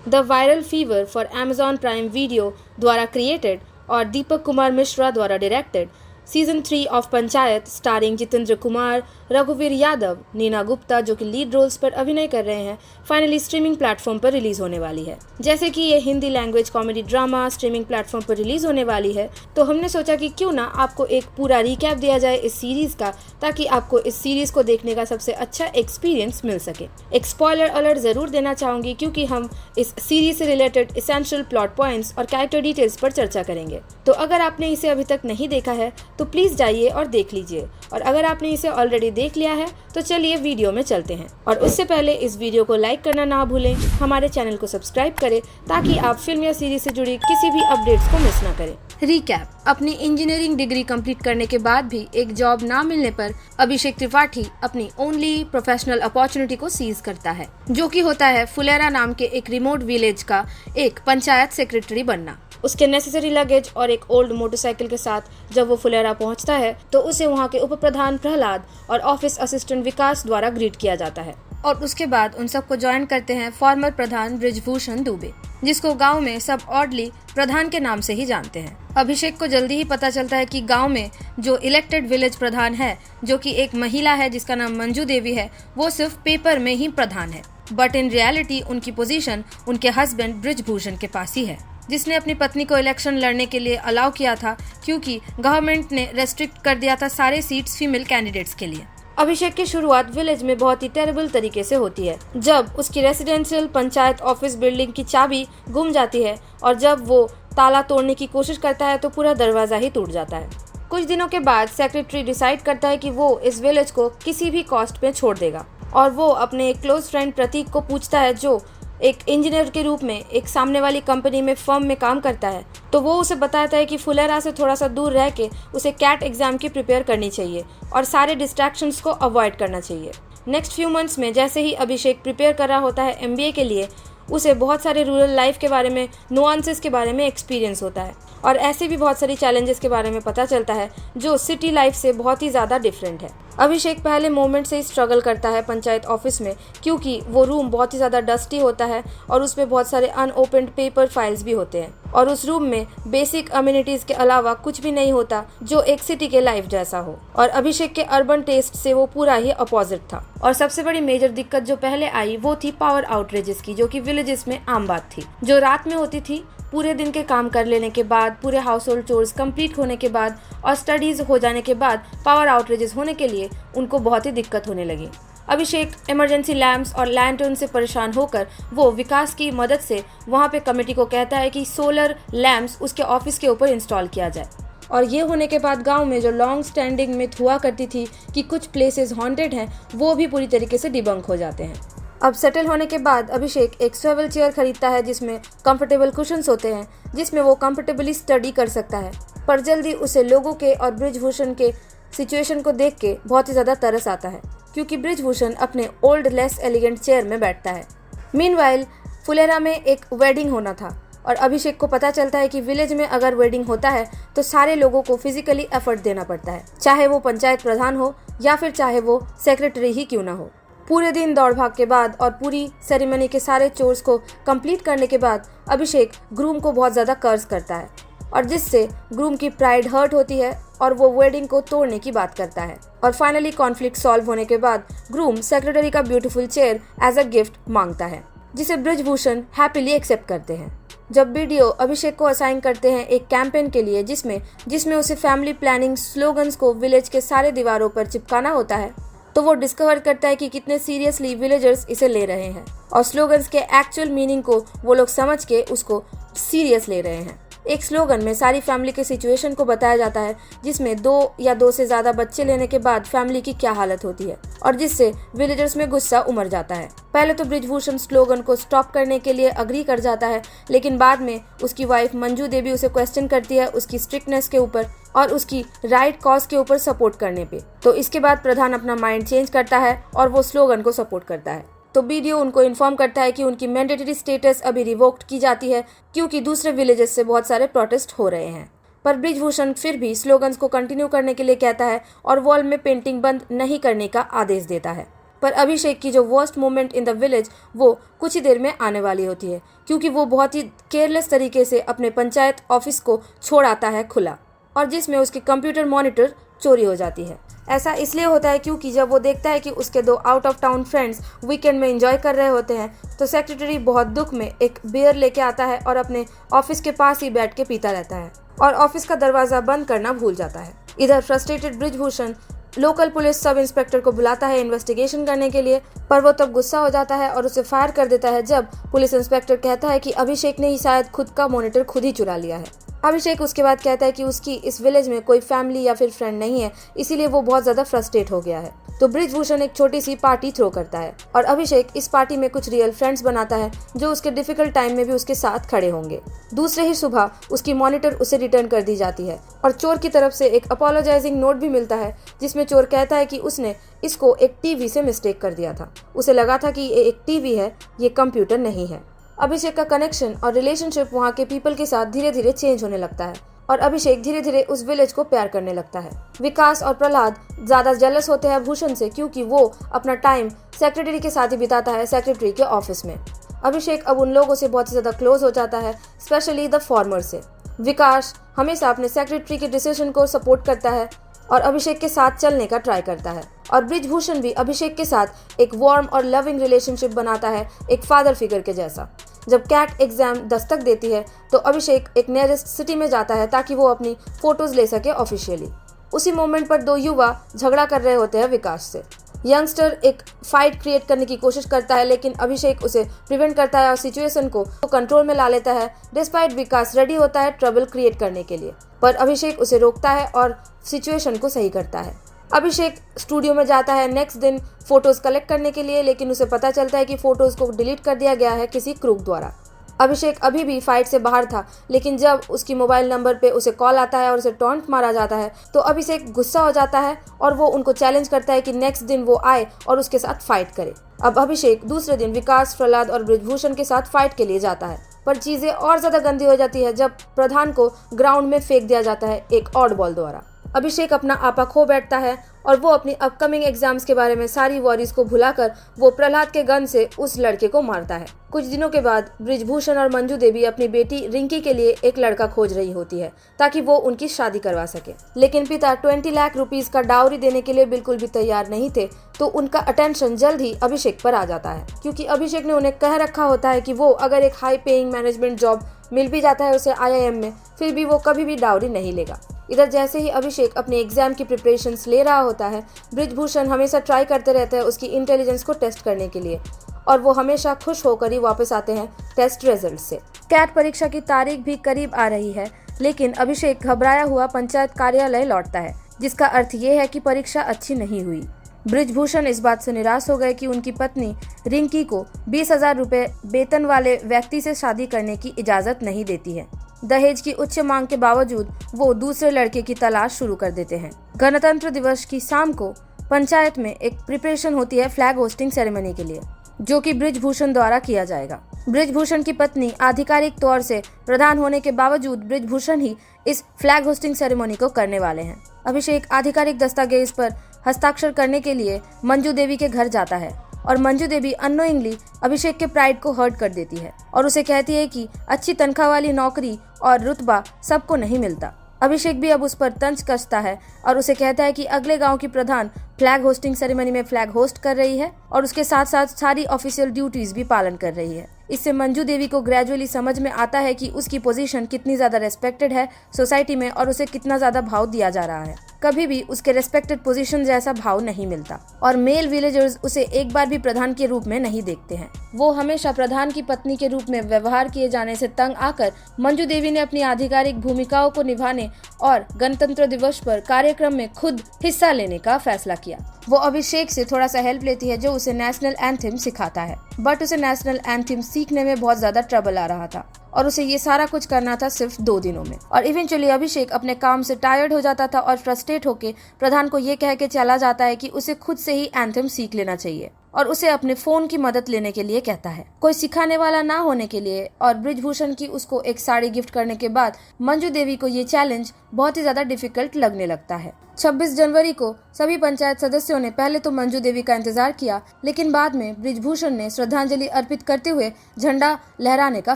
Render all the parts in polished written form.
The viral fever for Amazon prime video द्वारा created और दीपक कुमार मिश्रा द्वारा directed season 3 of panchayat starring Jitendra Kumar, रघुवीर यादव, नीना गुप्ता जो कि लीड रोल्स पर अभिनय कर रहे हैं, फाइनली स्ट्रीमिंग प्लेटफॉर्म पर रिलीज होने वाली है। जैसे कि ये Hindi language comedy drama streaming platform पर रिलीज होने वाली है, तो हमने सोचा कि क्यों ना आपको एक पूरा रिकैप दिया जाए इस सीरीज का, ताकि आपको इस सीरीज को देखने का सबसे अच्छा एक्सपीरियंस मिल सके। एक स्पॉइलर अलर्ट जरूर देना चाहूंगी क्योंकि हम इस सीरीज से रिलेटेड एसेंशियल प्लॉट पॉइंट्स और कैरेक्टर डिटेल्स पर चर्चा करेंगे। तो अगर आपने इसे अभी तक नहीं देखा है तो प्लीज जाइए और देख लीजिए, और अगर आपने इसे ऑलरेडी देख लिया है तो चलिए वीडियो में चलते हैं। और उससे पहले इस वीडियो को लाइक करना ना भूलें, हमारे चैनल को सब्सक्राइब करें ताकि आप फिल्म या सीरीज से जुड़ी किसी भी अपडेट्स को मिस ना करें। रिकैप। अपनी इंजीनियरिंग डिग्री कंप्लीट करने के बाद भी एक जॉब ना मिलने पर अभिषेक त्रिपाठी अपनी ओनली प्रोफेशनल अपॉर्चुनिटी को सीज करता है, जो कि होता है फुलेरा नाम के एक रिमोट विलेज का एक पंचायत सेक्रेटरी बनना। उसके नेसेसरी लगेज और एक ओल्ड मोटरसाइकिल के साथ जब वो फुलेरा पहुंचता है तो उसे वहां के उप प्रधान प्रहलाद और ऑफिस असिस्टेंट विकास द्वारा ग्रीट किया जाता है। और उसके बाद उन सबको ज्वाइन करते हैं फॉर्मर प्रधान बृजभूषण दुबे, जिसको गांव में सब ऑडली प्रधान के नाम से ही जानते हैं। अभिषेक को जल्दी ही पता चलता है कि गांव में जो इलेक्टेड विलेज प्रधान है, जो कि एक महिला है जिसका नाम मंजू देवी है, वो सिर्फ पेपर में ही प्रधान है, बट इन रियलिटी उनकी पोजीशन उनके हस्बैंड बृजभूषण के पास ही है, जिसने अपनी पत्नी को इलेक्शन लड़ने के लिए अलाउ किया था क्योंकि गवर्नमेंट ने रेस्ट्रिक्ट कर दिया था सारे सीट्स फीमेल कैंडिडेट्स के लिए। अभिषेक की शुरुआत विलेज में बहुत ही टेरेबल तरीके से होती है, जब उसकी रेसिडेंशियल पंचायत ऑफिस बिल्डिंग की चाबी गुम जाती है और जब वो ताला तोड़ने की कोशिश करता है तो पूरा दरवाजा ही टूट जाता है। कुछ दिनों के बाद सेक्रेटरी डिसाइड करता है कि वो इस विलेज को किसी भी कॉस्ट पे छोड़ देगा, और वो अपने एक क्लोज फ्रेंड प्रतीक को पूछता है जो एक इंजीनियर के रूप में एक सामने वाली कंपनी में फर्म में काम करता है। तो वो उसे बताता है कि फुलेरा से थोड़ा सा दूर रह के उसे कैट एग्जाम की प्रिपेयर करनी चाहिए और सारे डिस्ट्रैक्शंस को अवॉइड करना चाहिए। नेक्स्ट फ्यू मंथ्स में जैसे ही अभिषेक प्रिपेयर कर रहा होता है MBA के लिए, उसे बहुत सारे रूरल लाइफ के बारे में, नुआंसेस के बारे में एक्सपीरियंस होता है, और ऐसे भी बहुत सारी चैलेंजेस के बारे में पता चलता है जो सिटी लाइफ से बहुत ही ज़्यादा डिफरेंट है। अभिषेक पहले मोमेंट से ही स्ट्रगल करता है पंचायत ऑफिस में, क्योंकि वो रूम बहुत ही ज़्यादा डस्टी होता है और उसमें बहुत सारे अनओपन्ड पेपर फाइल्स भी होते हैं, और उस रूम में बेसिक अम्यूनिटीज़ के अलावा कुछ भी नहीं होता जो एक सिटी के लाइफ जैसा हो। और अभिषेक के अर्बन टेस्ट से वो पूरा ही अपोजिट था। और सबसे बड़ी मेजर दिक्कत जो पहले आई वो थी पावर आउटरेजेस की, जो कि विलेजेस में आम बात थी, जो रात में होती थी। पूरे दिन के काम कर लेने के बाद, पूरे हाउस होल्ड चोर्स कंप्लीट होने के बाद और स्टडीज हो जाने के बाद पावर आउटरेजेस होने के लिए उनको बहुत ही दिक्कत होने लगी। अभिषेक इमरजेंसी लैंप्स और लैंटर्न से परेशान होकर वो विकास की मदद से वहाँ पे कमेटी को कहता है कि सोलर लैंप्स उसके ऑफिस के ऊपर इंस्टॉल किया जाए। और ये होने के बाद गांव में जो लॉन्ग स्टैंडिंग मिथ हुआ करती थी कि कुछ प्लेसेस हॉन्टेड हैं, वो भी पूरी तरीके से डिबंक हो जाते हैं। अब सेटल होने के बाद अभिषेक एक स्वेवल चेयर खरीदता है जिसमें कंफर्टेबल कुशन्स होते हैं, जिसमें वो कंफर्टेबली स्टडी कर सकता है। पर जल्दी उसे लोगों के और बृजभूषण के सिचुएशन को देख के बहुत ही ज़्यादा तरस आता है, क्योंकि बृजभूषण अपने ओल्ड लेस एलिगेंट चेयर में बैठता है। मीनवाइल फुलेरा में एक वेडिंग होना था, और अभिषेक को पता चलता है कि विलेज में अगर वेडिंग होता है तो सारे लोगों को फिजिकली एफर्ट देना पड़ता है, चाहे वो पंचायत प्रधान हो या फिर चाहे वो सेक्रेटरी ही क्यों ना हो। पूरे दिन दौड़ भाग के बाद और पूरी सेरेमनी के सारे चोर्स को कंप्लीट करने के बाद अभिषेक ग्रूम को बहुत ज़्यादा कर्ज करता है, और जिससे ग्रूम की प्राइड हर्ट होती है और वो वेडिंग को तोड़ने की बात करता है। और फाइनली कॉन्फ्लिक्ट सॉल्व होने के बाद ग्रूम सेक्रेटरी का beautiful chair as a gift मांगता है, जिसे बृजभूषण हैप्पीली एक्सेप्ट करते हैं। जब BDO अभिषेक को असाइन करते हैं एक कैंपेन के लिए जिसमें उसे फैमिली प्लानिंग स्लोगन्स को विलेज के सारे दीवारों पर चिपकाना होता है, तो वो डिस्कवर करता है कि कितने सीरियसली विलेजर्स इसे ले रहे हैं, और स्लोगन्स के एक्चुअल मीनिंग को वो लोग समझ के उसको सीरियस ले रहे हैं। एक स्लोगन में सारी फैमिली के सिचुएशन को बताया जाता है, जिसमें 2 या 2 से ज़्यादा बच्चे लेने के बाद फैमिली की क्या हालत होती है, और जिससे विलेजर्स में गुस्सा उमड़ जाता है। पहले तो बृजभूषण स्लोगन को स्टॉप करने के लिए अग्री कर जाता है, लेकिन बाद में उसकी वाइफ मंजू देवी उसे क्वेश्चन करती है उसकी स्ट्रिक्टनेस के ऊपर और उसकी राइट कॉज के ऊपर सपोर्ट करने पे। तो इसके बाद प्रधान अपना माइंड चेंज करता है और वो स्लोगन को सपोर्ट करता है। तो BDO उनको इन्फॉर्म करता है कि उनकी मैंडेटरी स्टेटस अभी रिवोक्ड की जाती है, क्योंकि दूसरे विलेजेस से बहुत सारे प्रोटेस्ट हो रहे हैं। पर बृजभूषण फिर भी स्लोगन्स को कंटिन्यू करने के लिए कहता है और वॉल में पेंटिंग बंद नहीं करने का आदेश देता है। पर अभिषेक की जो worst moment in the village वो कुछ ही देर में आने वाली होती है, क्योंकि वो बहुत ही केयरलेस तरीके से अपने पंचायत ऑफिस को छोड़ आता है खुला, और जिसमें उसकी कंप्यूटर मॉनिटर चोरी हो जाती है। ऐसा इसलिए होता है क्योंकि जब वो देखता है कि उसके 2 out of town friends weekend में एंजॉय कर रहे होते हैं, तो सेक्रेटरी बहुत दुख में एक बियर लेके आता है और अपने ऑफिस के पास ही बैठ के पीता रहता है और ऑफिस का दरवाजा बंद करना भूल जाता है। इधर frustrated Brijbhushan local police sub inspector को बुलाता है इन्वेस्टिगेशन करने के लिए, पर वो तब गुस्सा हो जाता है और उसे फायर कर देता है जब पुलिस इंस्पेक्टर कहता है कि अभिषेक ने ही शायद खुद का मॉनिटर खुद ही चुरा लिया है। अभिषेक उसके बाद कहता है कि उसकी इस विलेज में कोई फैमिली या फिर फ्रेंड नहीं है, इसीलिए वो बहुत ज्यादा फ्रस्ट्रेट हो गया है। तो बृजभूषण एक छोटी सी पार्टी थ्रो करता है और अभिषेक इस पार्टी में कुछ रियल फ्रेंड्स बनाता है जो उसके डिफिकल्ट टाइम में भी उसके साथ खड़े होंगे। दूसरे ही सुबह उसकी मॉनिटर उसे रिटर्न कर दी जाती है और चोर की तरफ से एक अपोलोजाइजिंग नोट भी मिलता है, जिसमें चोर कहता है कि उसने इसको एक टीवी से मिस्टेक कर दिया था। उसे लगा था कि ये एक टीवी है, ये कंप्यूटर नहीं है। अभिषेक का कनेक्शन और रिलेशनशिप वहाँ के पीपल के साथ धीरे धीरे चेंज होने लगता है और अभिषेक धीरे धीरे उस विलेज को प्यार करने लगता है। विकास और प्रहलाद ज्यादा जेलस होते हैं भूषण से, क्योंकि वो अपना टाइम सेक्रेटरी के साथ ही बिताता है सेक्रेटरी के ऑफिस में। अभिषेक अब उन लोगों से बहुत ही ज्यादा क्लोज हो जाता है, स्पेशली द फॉर्मर से। विकास हमेशा अपने सेक्रेटरी के डिसीजन को सपोर्ट करता है और अभिषेक के साथ चलने का ट्राई करता है, और बृजभूषण भी अभिषेक के साथ एक वार्म और लविंग रिलेशनशिप बनाता है, एक फादर फिगर के जैसा। जब कैट एग्जाम दस्तक देती है तो अभिषेक एक नियरेस्ट सिटी में जाता है ताकि वो अपनी फोटोज ले सके ऑफिशियली। उसी मोमेंट पर 2 युवा झगड़ा कर रहे होते हैं विकास से। यंगस्टर एक फाइट क्रिएट करने की कोशिश करता है, लेकिन अभिषेक उसे प्रिवेंट करता है और सिचुएशन को कंट्रोल में ला लेता है। डिस्पाइट विकास रेडी होता है ट्रबल क्रिएट करने के लिए, पर अभिषेक उसे रोकता है और सिचुएशन को सही करता है। अभिषेक स्टूडियो में जाता है नेक्स्ट दिन फोटोज कलेक्ट करने के लिए, लेकिन उसे पता चलता है कि फोटोज को डिलीट कर दिया गया है किसी क्रूक द्वारा। अभिषेक अभी भी फाइट से बाहर था, लेकिन जब उसकी मोबाइल नंबर पे उसे कॉल आता है और उसे टॉन्ट मारा जाता है तो अभिषेक गुस्सा हो जाता है और वो उनको चैलेंज करता है कि नेक्स्ट दिन वो आए और उसके साथ फाइट करे। अब अभिषेक दूसरे दिन विकास, प्रहलाद और बृजभूषण के साथ फाइट के लिए जाता है, पर चीजें और ज्यादा गंदी हो जाती है जब प्रधान को ग्राउंड में फेंक दिया जाता है एक ऑड बॉल द्वारा। अभिषेक अपना आपा खो बैठता है और वो अपनी अपकमिंग एग्जाम्स के बारे में सारी वॉरीज को भुलाकर वो प्रहलाद के गन से उस लड़के को मारता है। कुछ दिनों के बाद बृजभूषण और मंजू देवी अपनी बेटी रिंकी के लिए एक लड़का खोज रही होती है ताकि वो उनकी शादी करवा सके, लेकिन पिता 20 लाख रुपीस का डाउरी देने के लिए बिल्कुल भी तैयार नहीं थे। तो उनका अटेंशन जल्द ही अभिषेक पर आ जाता है, क्योंकि अभिषेक ने उन्हें कह रखा होता है कि वो अगर एक हाई पेइंग मैनेजमेंट जॉब मिल भी जाता है उसे IIM में, फिर भी वो कभी भी डाउरी नहीं लेगा। इधर जैसे ही अभिषेक अपने एग्जाम की प्रिपरेशंस ले रहा होता है, बृजभूषण हमेशा ट्राई करते रहते हैं उसकी इंटेलिजेंस को टेस्ट करने के लिए, और वो हमेशा खुश होकर ही वापस आते हैं टेस्ट रिजल्ट से। कैट परीक्षा की तारीख भी करीब आ रही है, लेकिन अभिषेक घबराया हुआ पंचायत कार्यालय लौटता है, जिसका अर्थ ये है कि परीक्षा अच्छी नहीं हुई। बृजभूषण इस बात से निराश हो गए कि उनकी पत्नी रिंकी को 20,000 रुपए वेतन वाले व्यक्ति से शादी करने की इजाजत नहीं देती है। दहेज की उच्च मांग के बावजूद वो दूसरे लड़के की तलाश शुरू कर देते हैं। गणतंत्र दिवस की शाम को पंचायत में एक प्रिपरेशन होती है फ्लैग होस्टिंग सेरेमनी के लिए, जो कि बृजभूषण द्वारा किया जाएगा। बृजभूषण की पत्नी आधिकारिक तौर से प्रधान होने के बावजूद बृजभूषण ही इस फ्लैग होस्टिंग सेरेमनी को करने वाले हैं। अभिषेक आधिकारिक दस्तावेज पर हस्ताक्षर करने के लिए मंजू देवी के घर जाता है और मंजू देवी अननोइंगली अभिषेक के प्राइड को हर्ट कर देती है और उसे कहती है कि अच्छी तनख्वाह वाली नौकरी और रुतबा सबको नहीं मिलता। अभिषेक भी अब उस पर तंज कसता है और उसे कहता है कि अगले गांव की प्रधान फ्लैग होस्टिंग सेरेमनी में फ्लैग होस्ट कर रही है और उसके साथ साथ सारी ऑफिशियल ड्यूटीज भी पालन कर रही है। इससे मंजू देवी को ग्रेजुअली समझ में आता है कि उसकी पोजीशन कितनी ज्यादा रेस्पेक्टेड है सोसाइटी में और उसे कितना ज्यादा भाव दिया जा रहा है। कभी भी उसके रेस्पेक्टेड पोजीशन जैसा भाव नहीं मिलता और मेल विलेजर्स उसे एक बार भी प्रधान के रूप में नहीं देखते हैं। वो हमेशा प्रधान की पत्नी के रूप में व्यवहार किए जाने से तंग आकर मंजू देवी ने अपनी आधिकारिक भूमिकाओं को निभाने और गणतंत्र दिवस पर कार्यक्रम में खुद हिस्सा लेने का फैसला किया। वो अभिषेक से थोड़ा सा हेल्प लेती है जो उसे नेशनल एंथम सिखाता है, बट उसे नेशनल एंथम सीखने में बहुत ज्यादा ट्रबल आ रहा था और उसे ये सारा कुछ करना था सिर्फ 2 दिनों में। और इवेंचुअली अभिषेक अपने काम से टायर्ड हो जाता था और फ्रस्ट्रेट होकर प्रधान को ये कह के चला जाता है कि उसे खुद से ही एंथम सीख लेना चाहिए। और उसे अपने फोन की मदद लेने के लिए कहता है। कोई सिखाने वाला ना होने के लिए और ब्रिजभूषण की उसको एक साड़ी गिफ्ट करने के बाद मंजू देवी को ये चैलेंज बहुत ही ज्यादा डिफिकल्ट लगने लगता है। 26 जनवरी को सभी पंचायत सदस्यों ने पहले तो मंजू देवी का इंतजार किया, लेकिन बाद में ब्रिजभूषण ने श्रद्धांजलि अर्पित करते हुए झंडा लहराने का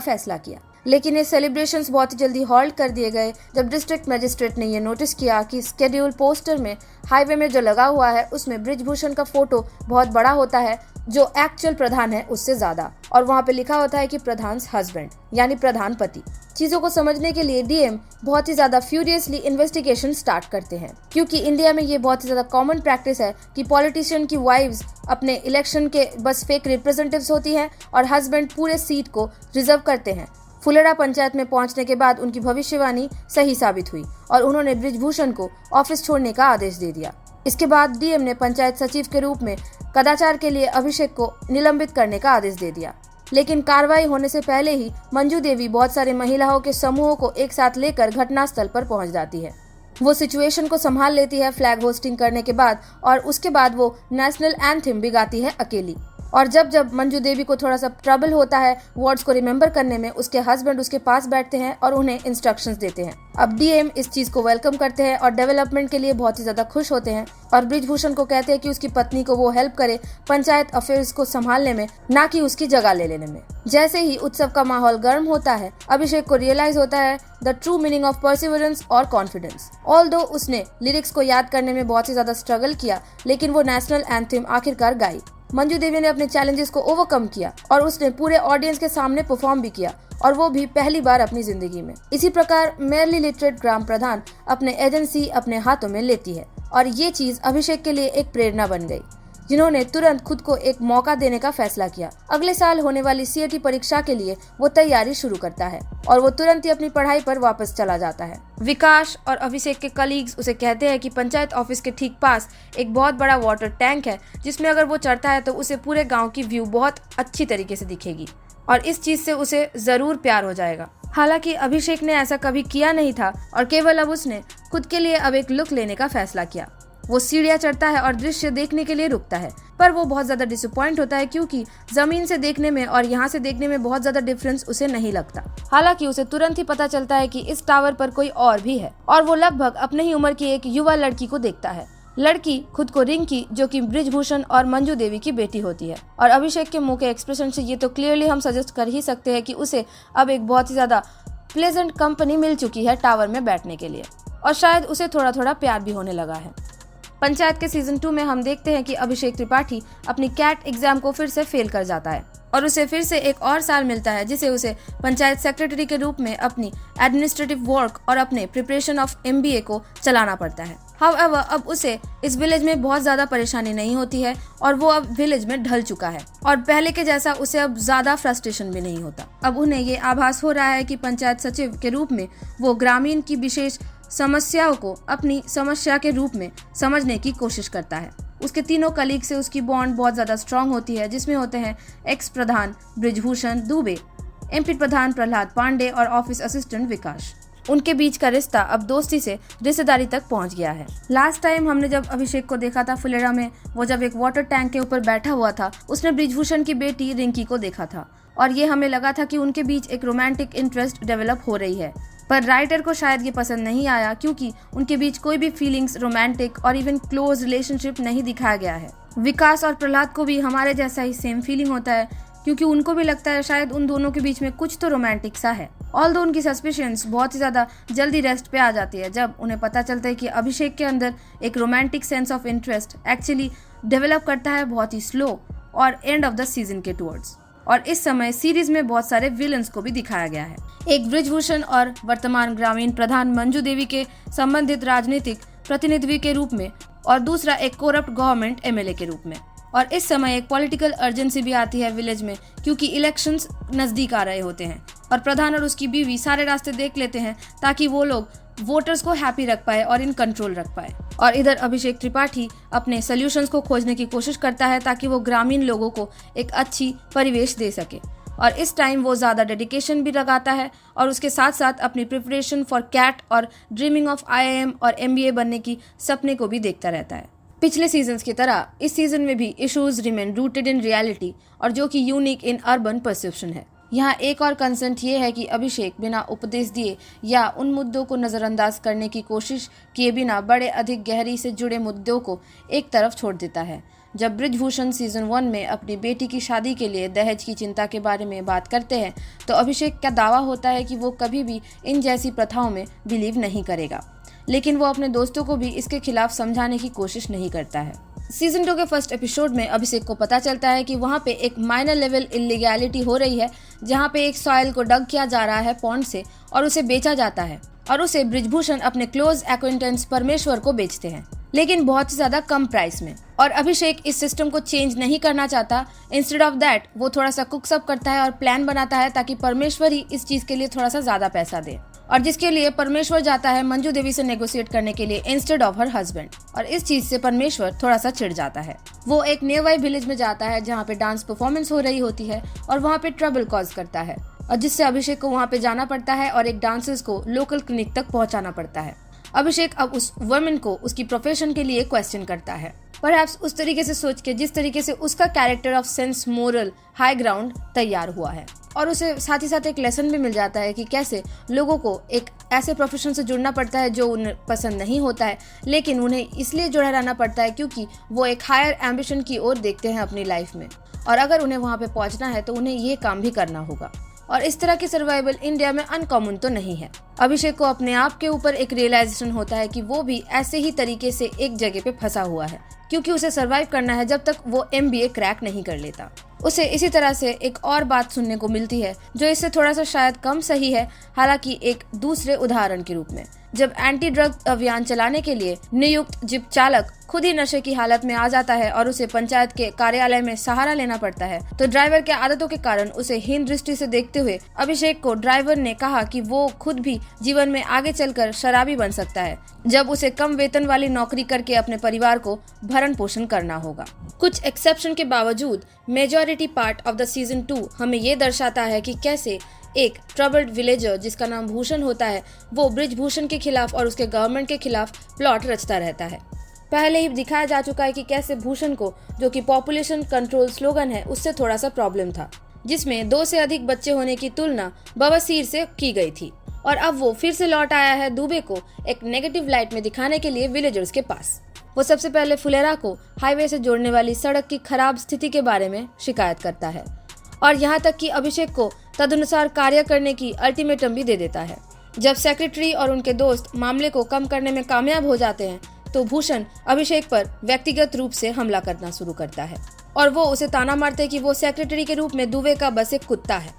फैसला किया। लेकिन ये सेलिब्रेशंस बहुत ही जल्दी हॉल्ट कर दिए गए जब डिस्ट्रिक्ट मजिस्ट्रेट ने ये नोटिस किया कि स्केड्यूल पोस्टर में हाईवे में जो लगा हुआ है उसमें ब्रिजभूषण का फोटो बहुत बड़ा होता है जो एक्चुअल प्रधान है उससे ज्यादा, और वहाँ पे लिखा होता है कि प्रधान हस्बैंड यानी प्रधान पति। चीजों को समझने के लिए डीएम बहुत ही ज्यादा फ्यूरियसली इन्वेस्टिगेशन स्टार्ट करते हैं, क्योंकि इंडिया में ये बहुत ही ज्यादा कॉमन प्रैक्टिस है कि पॉलिटिशियन की वाइव्स अपने इलेक्शन के बस फेक रिप्रेजेंटेटिव्स होती हैं और हस्बैंड पूरे सीट को रिजर्व करते हैं। फुलेरा पंचायत में पहुंचने के बाद उनकी भविष्यवाणी सही साबित हुई और उन्होंने ब्रिजभूषण को ऑफिस छोड़ने का आदेश दे दिया। इसके बाद डीएम ने पंचायत सचिव के रूप में कदाचार के लिए अभिषेक को निलंबित करने का आदेश दे दिया। लेकिन कार्रवाई होने से पहले ही मंजू देवी बहुत सारे महिलाओं के समूहों को एक साथ लेकर घटनास्थल पर पहुंच जाती है। वो सिचुएशन को संभाल लेती है फ्लैग होस्टिंग करने के बाद, और उसके बाद वो नेशनल एंथम भी गाती है अकेली। और जब मंजू देवी को थोड़ा सा ट्रबल होता है वर्ड्स को रिमेम्बर करने में, उसके हस्बैंड उसके पास बैठते हैं और उन्हें इंस्ट्रक्शंस देते हैं। अब डीएम इस चीज को वेलकम करते हैं और डेवलपमेंट के लिए बहुत ही ज्यादा खुश होते हैं और ब्रिजभूषण को कहते हैं कि उसकी पत्नी को वो हेल्प करे पंचायत अफेयर्स को संभालने में, ना कि उसकी जगह ले लेने में। जैसे ही उत्सव का माहौल गर्म होता है, अभिषेक को रियलाइज होता है the true meaning of perseverance और कॉन्फिडेंस। ऑल्दो उसने लिरिक्स को याद करने में बहुत ही ज्यादा स्ट्रगल किया, लेकिन वो नेशनल एंथम आखिरकार गाई। मंजू देवी ने अपने चैलेंजेस को ओवरकम किया और उसने पूरे ऑडियंस के सामने परफॉर्म भी किया, और वो भी पहली बार अपनी जिंदगी में। इसी प्रकार मेयरली लिटरेट ग्राम प्रधान अपने एजेंसी अपने हाथों में लेती है, और ये चीज अभिषेक के लिए एक प्रेरणा बन गई, जिन्होंने तुरंत खुद को एक मौका देने का फैसला किया। अगले साल होने वाली सीएटी परीक्षा के लिए वो तैयारी शुरू करता है और वो तुरंत ही अपनी पढ़ाई पर वापस चला जाता है। विकास और अभिषेक के कलीग्स उसे कहते हैं कि पंचायत ऑफिस के ठीक पास एक बहुत बड़ा वाटर टैंक है, जिसमें अगर वो चढ़ता है तो उसे पूरे गाँव की व्यू बहुत अच्छी तरीके से दिखेगी और इस चीज से उसे जरूर प्यार हो जाएगा। हालांकि अभिषेक ने ऐसा कभी किया नहीं था और केवल अब उसने खुद के लिए अब एक लुक लेने का फैसला किया। वो सीढ़ियां चढ़ता है और दृश्य देखने के लिए रुकता है, पर वो बहुत ज्यादा डिसअपॉइंट होता है क्योंकि जमीन से देखने में और यहाँ से देखने में बहुत ज्यादा डिफरेंस उसे नहीं लगता। हालांकि उसे तुरंत ही पता चलता है कि इस टावर पर कोई और भी है, और वो लगभग अपने ही उम्र की एक युवा लड़की को देखता है। लड़की खुद को रिंकी, जो कि ब्रिजभूषण और मंजू देवी की बेटी होती है, और अभिषेक के मुंह के एक्सप्रेशन से ये तो क्लियरली हम सजेस्ट कर ही सकते हैं कि उसे अब एक बहुत ही ज्यादा प्लेजेंट कंपनी मिल चुकी है टावर में बैठने के लिए, और शायद उसे थोड़ा थोड़ा प्यार भी होने लगा है। पंचायत के सीजन 2 में हम देखते हैं कि अभिषेक त्रिपाठी अपनी कैट एग्जाम को फिर से फेल कर जाता है और उसे फिर से एक और साल मिलता है, जिसे उसे पंचायत सेक्रेटरी के रूप में अपनी एडमिनिस्ट्रेटिव वर्क और अपने प्रिपरेशन ऑफ एमबीए को चलाना पड़ता है। हाउएवर अब उसे इस विलेज में बहुत ज्यादा परेशानी नहीं होती है और वो अब विलेज में ढल चुका है और पहले के जैसा उसे अब ज्यादा फ्रस्ट्रेशन भी नहीं होता। अब उन्हें ये आभास हो रहा है कि पंचायत सचिव के रूप में वो ग्रामीण की विशेष समस्याओं को अपनी समस्या के रूप में समझने की कोशिश करता है। उसके तीनों कलीग से उसकी बॉन्ड बहुत ज्यादा स्ट्रांग होती है, जिसमें होते हैं एक्स प्रधान ब्रिजभूषण दुबे, एमपी प्रधान प्रहलाद पांडे और ऑफिस असिस्टेंट विकास। उनके बीच का रिश्ता अब दोस्ती से रिश्तेदारी तक पहुंच गया है। लास्ट टाइम हमने जब अभिषेक को देखा था फुलेरा में, वो जब एक वाटर टैंक के ऊपर बैठा हुआ था, उसने ब्रिजभूषण की बेटी रिंकी को देखा था और ये हमें लगा था कि उनके बीच एक रोमांटिक इंटरेस्ट डेवलप हो रही है, पर राइटर को शायद ये पसंद नहीं आया क्योंकि उनके बीच कोई भी फीलिंग्स, रोमांटिक और इवन क्लोज रिलेशनशिप नहीं दिखाया गया है। विकास और प्रहलाद को भी हमारे जैसा ही सेम फीलिंग होता है क्योंकि उनको भी लगता है शायद उन दोनों के बीच में कुछ तो रोमांटिक सा है। ऑल्दो उनकी सस्पिशंस बहुत ही ज्यादा जल्दी रेस्ट पे आ जाती है जब उन्हें पता चलता है कि अभिषेक के अंदर एक romantic sense of interest actually develop करता है बहुत ही स्लो और एंड ऑफ द सीजन के टुवर्ड्स। और इस समय सीरीज में बहुत सारे विलन्स को भी दिखाया गया है, एक ब्रिजभूषण और वर्तमान ग्रामीण प्रधान मंजू देवी के संबंधित राजनीतिक प्रतिनिधि के रूप में और दूसरा एक करप्ट गवर्नमेंट एमएलए के रूप में। और इस समय एक पॉलिटिकल अर्जेंसी भी आती है विलेज में क्योंकि इलेक्शंस नजदीक आ रहे होते हैं और प्रधान और उसकी बीवी सारे रास्ते देख लेते हैं ताकि वो लोग वोटर्स को हैप्पी रख पाए और इन कंट्रोल रख पाए। और इधर अभिषेक त्रिपाठी अपने सॉल्यूशंस को खोजने की कोशिश करता है ताकि वो ग्रामीण लोगों को एक अच्छी परिवेश दे सके, और इस टाइम वो ज़्यादा डेडिकेशन भी लगाता है और उसके साथ साथ अपनी प्रिपरेशन फॉर कैट और ड्रीमिंग ऑफ आईआईएम और एमबीए बनने की सपने को भी देखता रहता है। पिछले सीजन्स की तरह इस सीजन में भी issues remain rooted in reality और जो कि यूनिक इन अर्बन परसेप्शन है। यहाँ एक और कंसर्न ये है कि अभिषेक बिना उपदेश दिए या उन मुद्दों को नज़रअंदाज करने की कोशिश किए बिना बड़े अधिक गहरी से जुड़े मुद्दों को एक तरफ छोड़ देता है। जब बृजभूषण सीजन 1 में अपनी बेटी की शादी के लिए दहेज की चिंता के बारे में बात करते हैं तो अभिषेक का दावा होता है कि वो कभी भी इन जैसी प्रथाओं में बिलीव नहीं करेगा, लेकिन वो अपने दोस्तों को भी इसके खिलाफ समझाने की कोशिश नहीं करता है। सीजन 2 के फर्स्ट एपिसोड में अभिषेक को पता चलता है कि वहाँ पे एक माइनर लेवल इलीगैलिटी हो रही है, जहाँ पे एक सॉइल को डग किया जा रहा है पॉन्ड से और उसे बेचा जाता है और उसे बृजभूषण अपने क्लोज एक्वेंटेंस परमेश्वर को बेचते हैं, लेकिन बहुत ही ज्यादा कम प्राइस में। और अभिषेक इस सिस्टम को चेंज नहीं करना चाहता। इंस्टेड ऑफ दैट वो थोड़ा सा कुक्सअप करता है और प्लान बनाता है ताकि परमेश्वर ही इस चीज के लिए थोड़ा सा ज्यादा पैसा दे, और जिसके लिए परमेश्वर जाता है मंजू देवी से नेगोशिएट करने के लिए इंस्टेड ऑफ हर हस्बैंड। और इस चीज से परमेश्वर थोड़ा सा चिढ़ जाता है। वो एक नेवाई विलेज में जाता है जहाँ पे डांस परफॉर्मेंस हो रही होती है और वहाँ पे ट्रबल कॉज करता है, और जिससे अभिषेक को वहाँ पे जाना पड़ता है और एक डांसर्स को लोकल क्लिनिक तक पहुँचाना पड़ता है। अभिषेक अब उस वुमन को उसकी प्रोफेशन के लिए क्वेश्चन करता है, परहैप्स उस तरीके से सोच के जिस तरीके से उसका character of sense moral high ground तैयार हुआ है। और उसे साथ ही साथ एक लेसन भी मिल जाता है कि कैसे लोगों को एक ऐसे प्रोफेशन से जुड़ना पड़ता है जो उन्हें पसंद नहीं होता है, लेकिन उन्हें इसलिए जुड़ा रहना पड़ता है क्योंकि वो एक हायर एम्बिशन की ओर देखते हैं अपनी लाइफ में, और अगर उन्हें वहाँ पे पहुँचना है तो उन्हें ये काम भी करना होगा। और इस तरह की सर्वाइवल इंडिया में अनकॉमन तो नहीं है। अभिषेक को अपने आप के ऊपर एक रियलाइजेशन होता है कि वो भी ऐसे ही तरीके से एक जगह पे फंसा हुआ है, क्योंकि उसे सरवाइव करना है जब तक वो MBA क्रैक नहीं कर लेता। उसे इसी तरह से एक और बात सुनने को मिलती है जो इससे थोड़ा सा शायद कम सही है, हालांकि एक दूसरे उदाहरण के रूप में। जब एंटी ड्रग अभियान चलाने के लिए नियुक्त जीप चालक खुद ही नशे की हालत में आ जाता है और उसे पंचायत के कार्यालय में सहारा लेना पड़ता है, तो ड्राइवर के आदतों के कारण उसे हीन दृष्टि से देखते हुए अभिषेक को ड्राइवर ने कहा कि वो खुद भी जीवन में आगे चलकर शराबी बन सकता है, जब उसे कम वेतन वाली नौकरी करके अपने परिवार को भरण पोषण करना होगा। कुछ एक्सेप्शन के बावजूद majority part of the season 2 हमें ये दर्शाता है कि कैसे एक ट्रबल्ड विलेजर जिसका नाम भूषण होता है वो बृजभूषण के खिलाफ और उसके गवर्नमेंट के खिलाफ प्लॉट रचता रहता है। पहले ही दिखाया जा चुका है कि कैसे भूषण को, जो कि पॉपुलेशन कंट्रोल स्लोगन है, उससे थोड़ा सा प्रॉब्लम था, जिसमें 2 से अधिक बच्चे होने की तुलना बवासीर से की गई थी, और अब वो फिर से लौट आया है दुबे को एक नेगेटिव लाइट में दिखाने के लिए विलेजर्स के पास। वो सबसे पहले फुलेरा को हाईवे से जोड़ने वाली सड़क की खराब स्थिति के बारे में शिकायत करता है, और यहाँ तक कि अभिषेक को तदनुसार कार्य करने की अल्टीमेटम भी दे देता है। जब सेक्रेटरी और उनके दोस्त मामले को कम करने में कामयाब हो जाते हैं तो भूषण अभिषेक पर व्यक्तिगत रूप से हमला करना शुरू करता है, और वो उसे ताना मारते कि वो सेक्रेटरी के रूप में दुबे का बस एक कुत्ता है।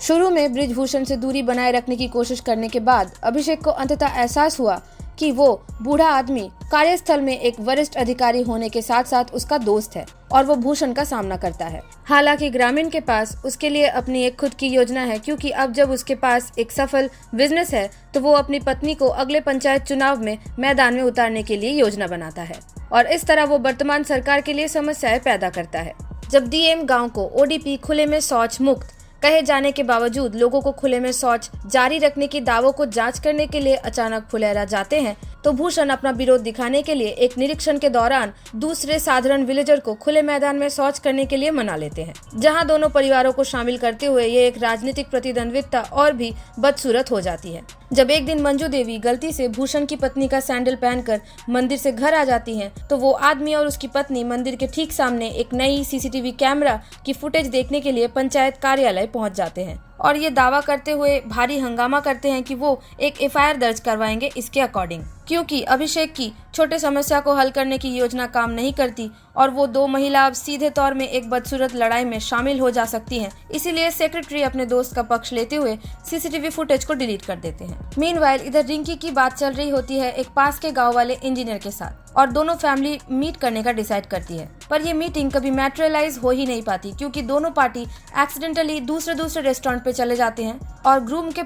शुरू में बृजभूषण से दूरी बनाए रखने की कोशिश करने के बाद अभिषेक को अंततः एहसास हुआ कि वो बूढ़ा आदमी कार्यस्थल में एक वरिष्ठ अधिकारी होने के साथ साथ उसका दोस्त है, और वो भूषण का सामना करता है। हालांकि ग्रामीण के पास उसके लिए अपनी एक खुद की योजना है, क्योंकि अब जब उसके पास एक सफल बिजनेस है तो वो अपनी पत्नी को अगले पंचायत चुनाव में मैदान में उतारने के लिए योजना बनाता है, और इस तरह वो वर्तमान सरकार के लिए समस्याएं पैदा करता है। जब DM गाँव को ODP खुले में शौच मुक्त कहे जाने के बावजूद लोगों को खुले में शौच जारी रखने की दावों को जांच करने के लिए अचानक फुलेरा जाते हैं, तो भूषण अपना विरोध दिखाने के लिए एक निरीक्षण के दौरान दूसरे साधारण विलेजर को खुले मैदान में शौच करने के लिए मना लेते हैं, जहां दोनों परिवारों को शामिल करते हुए ये एक राजनीतिक प्रतिद्वंद्विता और भी बदसूरत हो जाती है। जब एक दिन मंजू देवी गलती से भूषण की पत्नी का सैंडल पहनकर मंदिर से घर आ जाती हैं, तो वो आदमी और उसकी पत्नी मंदिर के ठीक सामने एक नई CCTV कैमरा की फुटेज देखने के लिए पंचायत कार्यालय पहुंच जाते हैं, और ये दावा करते हुए भारी हंगामा करते हैं कि वो एक FIR दर्ज करवाएंगे इसके अकॉर्डिंग, क्योंकि अभिषेक की छोटे समस्या को हल करने की योजना काम नहीं करती और वो 2 महिला अब सीधे तौर में एक बदसूरत लड़ाई में शामिल हो जा सकती हैं। इसीलिए सेक्रेटरी अपने दोस्त का पक्ष लेते हुए CCTV फुटेज को डिलीट कर देते हैं। मीनवाइल इधर रिंकी की बात चल रही होती है एक पास के गाँव वाले इंजीनियर के साथ, और दोनों फैमिली मीट करने का डिसाइड करती है, पर ये मीटिंग कभी मैटेरियलाइज हो ही नहीं पाती, क्योंकि दोनों पार्टी एक्सीडेंटली दूसरे रेस्टोरेंट पे चले जाते हैं, और ग्रूम के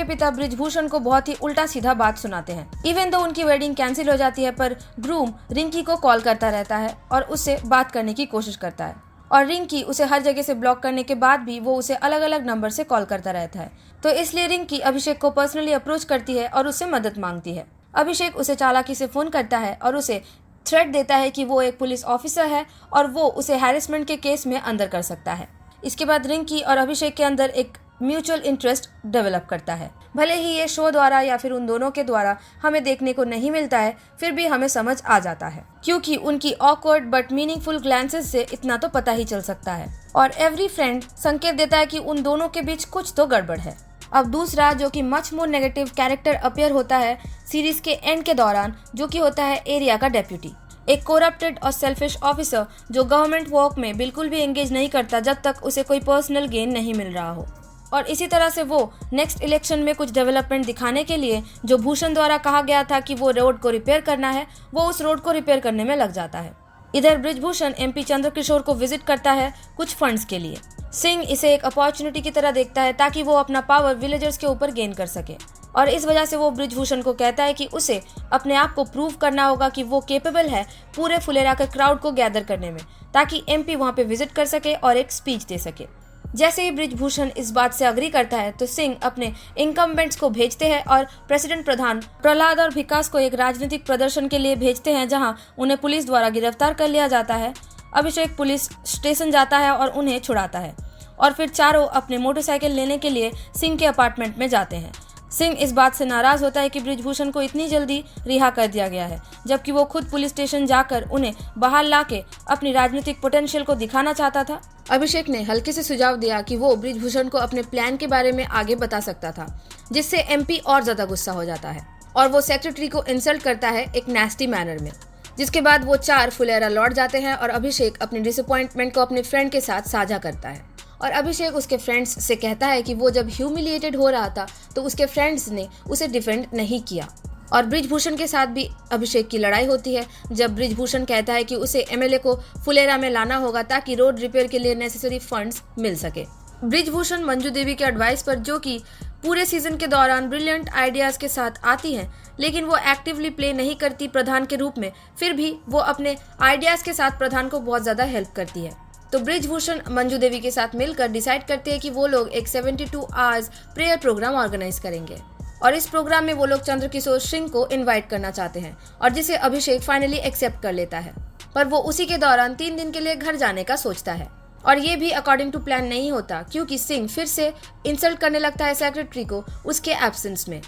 पिता बृजभूषण को बहुत ही उल्टा सीधा बात सुनाते हैं। इवन दो उनकी वेडिंग कैंसिल हो जाती है, पर ग्रूम रिंकी को कॉल करता रहता है और उससे बात करने की कोशिश करता है, और रिंकी उसे हर जगह से ब्लॉक करने के बाद भी वो उसे अलग अलग नंबर से कॉल करता रहता है। तो इसलिए रिंकी अभिषेक को पर्सनली अप्रोच करती है और उससे मदद मांगती है। अभिषेक उसे चालाकी से फोन करता है और उसे थ्रेट देता है कि वो एक पुलिस ऑफिसर है और वो उसे हैरेसमेंट के केस में अंदर कर सकता है। इसके बाद रिंकी और अभिषेक के अंदर एक म्यूचुअल इंटरेस्ट डेवलप करता है। भले ही ये शो द्वारा या फिर उन दोनों के द्वारा हमें देखने को नहीं मिलता है, फिर भी हमें समझ आ जाता है, क्योंकि उनकी ऑकवर्ड बट मीनिंगफुल ग्लैंसेस से इतना तो पता ही चल सकता है। और एवरी फ्रेंड संकेत देता है कि उन दोनों के बीच कुछ तो गड़बड़ है। अब दूसरा, जो कि much more negative character appear होता है सीरीज के एंड के दौरान, जो कि होता है एरिया का डेप्यूटी, एक कोरप्टेड और सेल्फिश ऑफिसर जो गवर्नमेंट वर्क में बिल्कुल भी एंगेज नहीं करता जब तक उसे कोई पर्सनल गेन नहीं मिल रहा हो। और इसी तरह से वो नेक्स्ट इलेक्शन में कुछ डेवलपमेंट दिखाने के लिए जो भूषण द्वारा कहा गया था कि वो रोड को रिपेयर करना है, वो उस रोड को रिपेयर करने में लग जाता है। इधर बृजभूषण MP चंद्रकिशोर को विजिट करता है कुछ फंड्स के लिए। सिंह इसे एक अपॉर्चुनिटी की तरह देखता है ताकि वो अपना पावर विलेजर्स के ऊपर गेन कर सके, और इस वजह से वो बृजभूषण को कहता है कि उसे अपने आप को प्रूव करना होगा कि वो केपेबल है पूरे फुलेरा के क्राउड को गैदर करने में, ताकि MP वहाँ पे विजिट कर सके और एक स्पीच दे सके। जैसे ही बृजभूषण इस बात से अग्री करता है तो सिंह अपने इनकम्बेंट्स को भेजते हैं और प्रेसिडेंट प्रधान प्रहलाद और विकास को एक राजनीतिक प्रदर्शन के लिए भेजते हैं, जहां उन्हें पुलिस द्वारा गिरफ्तार कर लिया जाता है। अभिषेक पुलिस स्टेशन जाता है और उन्हें छुड़ाता है, और फिर चारों अपने मोटरसाइकिल लेने के लिए सिंह के अपार्टमेंट में जाते हैं। सिंह इस बात से नाराज होता है कि बृजभूषण को इतनी जल्दी रिहा कर दिया गया है, जबकि वो खुद पुलिस स्टेशन जाकर उन्हें बाहर लाके अपनी राजनीतिक पोटेंशियल को दिखाना चाहता था। अभिषेक ने हल्के से सुझाव दिया कि वो बृजभूषण को अपने प्लान के बारे में आगे बता सकता था, जिससे MP और ज्यादा गुस्सा हो जाता है और वो सेक्रेटरी को इंसल्ट करता है एक नेस्टी मैनर में। जिसके बाद वो चार फुलेरा लौट जाते हैं और अभिषेक अपने डिसअपॉइंटमेंट को अपने फ्रेंड के साथ साझा करता है। और अभिषेक उसके फ्रेंड्स से कहता है कि वो जब ह्यूमिलिएटेड हो रहा था तो उसके फ्रेंड्स ने उसे डिफेंड नहीं किया। और बृजभूषण के साथ भी अभिषेक की लड़ाई होती है, जब बृजभूषण कहता है कि उसे MLA को फुलेरा में लाना होगा ताकि रोड रिपेयर के लिए नेसेसरी फंड्स मिल सके। बृजभूषण मंजू देवी के एडवाइस पर, जो कि पूरे सीजन के दौरान ब्रिलियंट आइडियाज के साथ आती हैं, लेकिन वो एक्टिवली प्ले नहीं करती प्रधान के रूप में, फिर भी वो अपने आइडियाज के साथ प्रधान को बहुत ज्यादा हेल्प करती है। तो बृजभूषण मंजू देवी के साथ मिलकर डिसाइड करते हैं कि वो लोग एक 72 आवर्स प्रेयर प्रोग्राम ऑर्गेनाइज करेंगे, और इस प्रोग्राम में वो लोग चंद्रकिशोर सिंह को इनवाइट करना चाहते हैं, और जिसे अभिषेक फाइनली एक्सेप्ट कर लेता है। पर वो उसी के दौरान 3 दिन के लिए घर जाने का सोचता है, और ये भी अकॉर्डिंग टू प्लान नहीं होता, क्योंकि सिंह फिर से इंसल्ट करने लगता है सेक्रेटरी को उसके एब्सेंस में।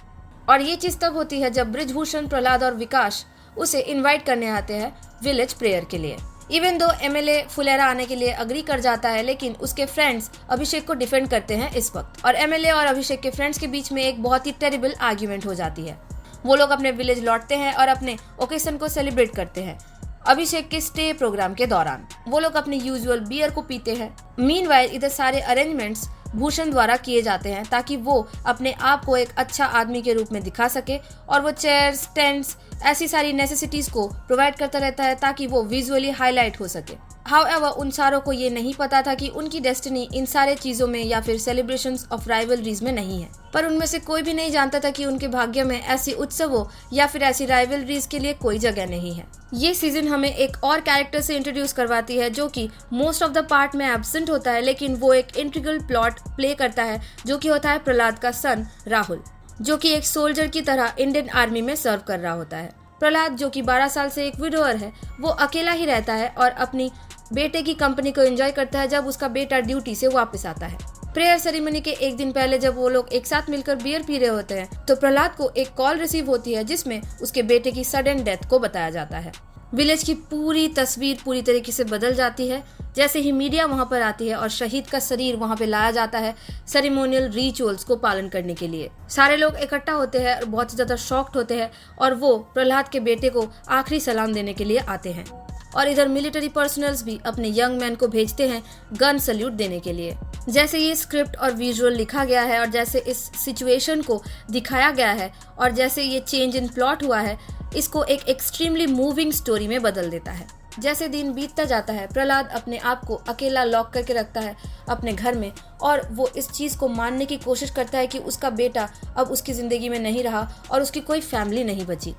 और ये चीज तब होती है जब बृजभूषण, प्रहलाद और विकास उसे इन्वाइट करने आते हैं विलेज प्रेयर के लिए। इवन दो MLA फुलेरा आने के लिए अग्री कर जाता है, लेकिन उसके फ्रेंड्स अभिषेक को डिफेंड करते हैं इस वक्त, और MLA और अभिषेक के फ्रेंड्स के बीच में एक बहुत ही टेरिबल आर्ग्यूमेंट हो जाती है। वो लोग अपने विलेज लौटते हैं और अपने ओकेशन को सेलिब्रेट करते हैं। अभिषेक के स्टे प्रोग्राम के दौरान वो लोग अपने यूजुअल बियर को पीते हैं। मीनवाइल इधर सारे अरेंजमेंट्स भूषण द्वारा किए जाते हैं ताकि वो अपने आप को एक अच्छा आदमी के रूप में दिखा सके, और वो चेयर्स, टेंट्स, ऐसी सारी नेसेसिटीज को प्रोवाइड करता रहता है ताकि वो विजुअली हाईलाइट हो सके। हाउएवर उन सारों को ये नहीं पता था कि उनकी डेस्टिनी इन सारे चीजों में या फिर सेलिब्रेशंस ऑफ राइवलरीज में नहीं है। पर उनमें से कोई भी नहीं जानता था कि उनके भाग्य में ऐसी उत्सवों या फिर ऐसी राइवलरीज के लिए कोई जगह नहीं है। ये सीजन हमें एक और कैरेक्टर से इंट्रोड्यूस करवाती है जो कि मोस्ट ऑफ द पार्ट में एब्सेंट होता है, लेकिन वो एक इंटीग्रल प्लॉट प्ले करता है, जो कि होता है प्रहलाद का सन राहुल, जो कि एक सोल्जर की तरह इंडियन आर्मी में सर्व कर रहा होता है। प्रहलाद, जो कि 12 साल से एक विडोअर है, वो अकेला ही रहता है और अपनी बेटे की कंपनी को एंजॉय करता है जब उसका बेटा ड्यूटी से वापस आता है। प्रेयर सेरेमनी के एक दिन पहले जब वो लोग एक साथ मिलकर बियर पी रहे होते हैं तो प्रहलाद को एक कॉल रिसीव होती है जिसमें उसके बेटे की सडन डेथ को बताया जाता है। विलेज की पूरी तस्वीर पूरी तरीके से बदल जाती है जैसे ही मीडिया वहां पर आती है और शहीद का शरीर वहां पे लाया जाता है सेरेमोनियल रिचुअल्स को पालन करने के लिए। सारे लोग इकट्ठा होते हैं और बहुत ज्यादा शॉक्ड होते हैं, और वो प्रहलाद के बेटे को आखिरी सलाम देने के लिए आते हैं। और इधर मिलिट्री पर्सनल्स भी अपने यंग मैन को भेजते हैं गन सल्यूट देने के लिए। जैसे ये स्क्रिप्ट और विजुअल लिखा गया है और जैसे इस सिचुएशन को दिखाया गया है और जैसे ये चेंज इन प्लॉट हुआ है, इसको एक एक्सट्रीमली मूविंग स्टोरी में बदल देता है। जैसे दिन बीतता जाता है, प्रहलाद अपने आप को अकेला लॉक करके रखता है अपने घर में, और वो इस चीज को मानने की कोशिश करता है कि उसका बेटा अब उसकी जिंदगी में नहीं रहा और उसकी कोई फैमिली नहीं बची।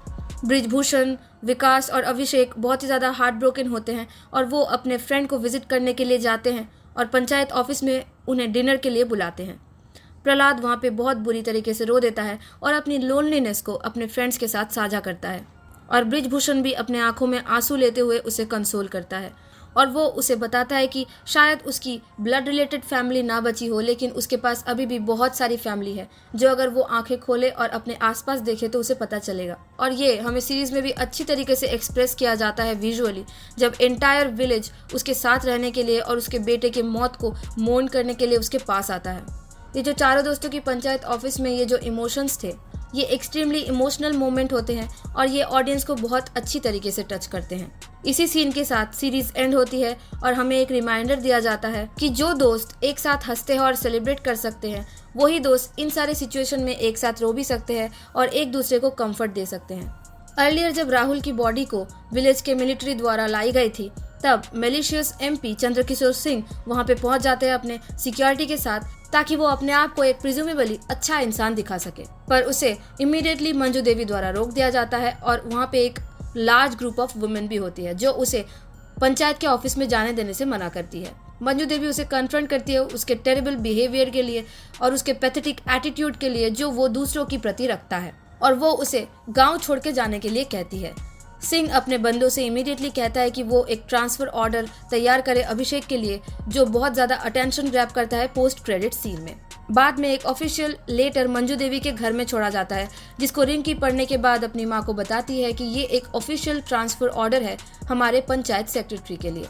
बृजभूषण, विकास और अभिषेक बहुत ही ज़्यादा हार्ट ब्रोकन होते हैं और वो अपने फ्रेंड को विजिट करने के लिए जाते हैं और पंचायत ऑफिस में उन्हें डिनर के लिए बुलाते हैं। प्रहलाद वहाँ पे बहुत बुरी तरीके से रो देता है और अपनी लोनलीनेस को अपने फ्रेंड्स के साथ साझा करता है। और बृजभूषण भी अपने आंखों में आंसू लेते हुए उसे कंसोल करता है और वो उसे बताता है कि शायद उसकी ब्लड रिलेटेड फैमिली ना बची हो, लेकिन उसके पास अभी भी बहुत सारी फैमिली है जो अगर वो आंखें खोले और अपने आसपास देखे तो उसे पता चलेगा। और ये हमें सीरीज में भी अच्छी तरीके से एक्सप्रेस किया जाता है विजुअली, जब एंटायर विलेज उसके साथ रहने के लिए और उसके बेटे के मौत को मोर्न करने के लिए उसके पास आता है। ये जो चारों दोस्तों की पंचायत ऑफिस में ये जो इमोशंस थे, ये एक्सट्रीमली इमोशनल मोमेंट होते हैं और ये ऑडियंस को बहुत अच्छी तरीके से टच करते हैं। इसी सीन के साथ सीरीज एंड होती है और हमें एक रिमाइंडर दिया जाता है कि जो दोस्त एक साथ हंसते हैं और सेलिब्रेट कर सकते हैं, वही दोस्त इन सारे सिचुएशन में एक साथ रो भी सकते हैं और एक दूसरे को कंफर्ट दे सकते हैं। अर्लियर जब राहुल की बॉडी को विलेज के मिलिट्री द्वारा लाई गई थी, तब मैलिशियस एमपी चंद्रकिशोर सिंह वहां पे पहुंच जाते हैं अपने सिक्योरिटी के साथ, ताकि वो अपने आप को एक प्रिज्यूमेबली अच्छा इंसान दिखा सके। पर उसे इमीडिएटली मंजू देवी द्वारा रोक दिया जाता है और वहाँ पे एक लार्ज ग्रुप ऑफ वुमेन भी होती है जो उसे पंचायत के ऑफिस में जाने देने से मना करती है। मंजू देवी उसे कन्फ्रंट करती है उसके टेरिबल बिहेवियर के लिए और उसके पैथेटिक एटीट्यूड के लिए जो वो दूसरों की प्रति रखता है, और वो उसे गाँव छोड़ के जाने के लिए कहती है। सिंह अपने बंदों से इमीडिएटली कहता है कि वो एक ट्रांसफर ऑर्डर तैयार करे अभिषेक के लिए, जो बहुत ज्यादा अटेंशन ग्रैब करता है पोस्ट क्रेडिट सीन में। बाद में एक ऑफिशियल लेटर मंजू देवी के घर में छोड़ा जाता है, जिसको रिंकी पढ़ने के बाद अपनी माँ को बताती है कि ये एक ऑफिशियल ट्रांसफर ऑर्डर है हमारे पंचायत सेक्रेटरी के लिए।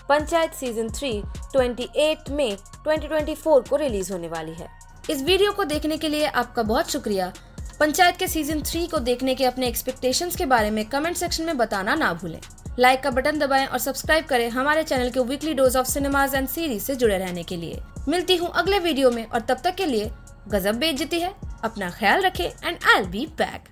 पंचायत सीजन 3 28 मई 2024 को रिलीज होने वाली है। इस वीडियो को देखने के लिए आपका बहुत शुक्रिया। पंचायत के सीजन 3 को देखने के अपने एक्सपेक्टेशंस के बारे में कमेंट सेक्शन में बताना ना भूलें। लाइक का बटन दबाएं और सब्सक्राइब करें हमारे चैनल के weekly dose of cinemas and series से जुड़े रहने के लिए। मिलती हूँ अगले वीडियो में और तब तक के लिए गजब बेइज्जती है। अपना ख्याल रखें and I will be back.